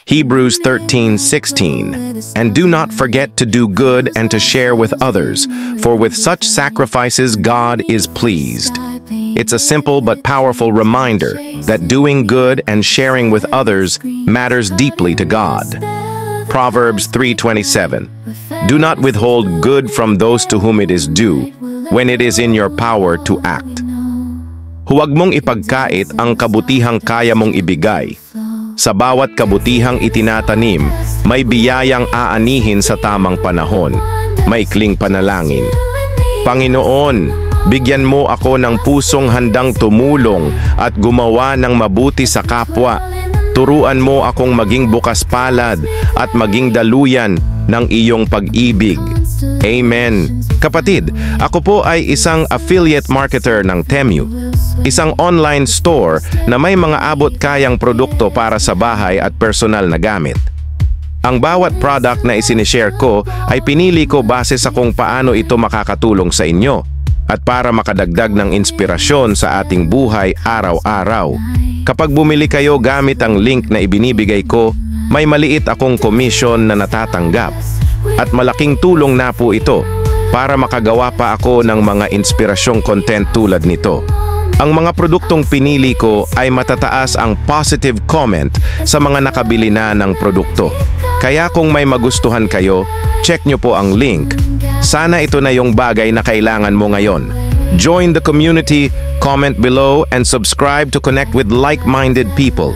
Hebrews 13:16. And do not forget to do good and to share with others, for with such sacrifices God is pleased. It's a simple but powerful reminder that doing good and sharing with others matters deeply to God. Proverbs 3:27. Do not withhold good from those to whom it is due, when it is in your power to act. Huwag mong ipagkait ang kabutihang kaya mong ibigay. Sa bawat kabutihang itinatanim, may biyayang aanihin sa tamang panahon. Maikling panalangin. Panginoon, bigyan mo ako ng pusong handang tumulong at gumawa ng mabuti sa kapwa. Turuan mo akong maging bukas palad at maging daluyan ng iyong pag-ibig. Amen. Kapatid, ako po ay isang affiliate marketer ng Temu, isang online store na may mga abot-kayang produkto para sa bahay at personal na gamit. Ang bawat product na isinishare ko ay pinili ko base sa kung paano ito makakatulong sa inyo at para makadagdag ng inspirasyon sa ating buhay araw-araw. Kapag bumili kayo gamit ang link na ibinibigay ko, may maliit akong commission na natatanggap. At malaking tulong na po ito para makagawa pa ako ng mga inspirasyong content tulad nito. Ang mga produktong pinili ko ay matataas ang positive comment sa mga nakabili na ng produkto. Kaya kung may magustuhan kayo, check nyo po ang link. Sana ito na yung bagay na kailangan mo ngayon. Join the community, comment below, and subscribe to connect with like-minded people.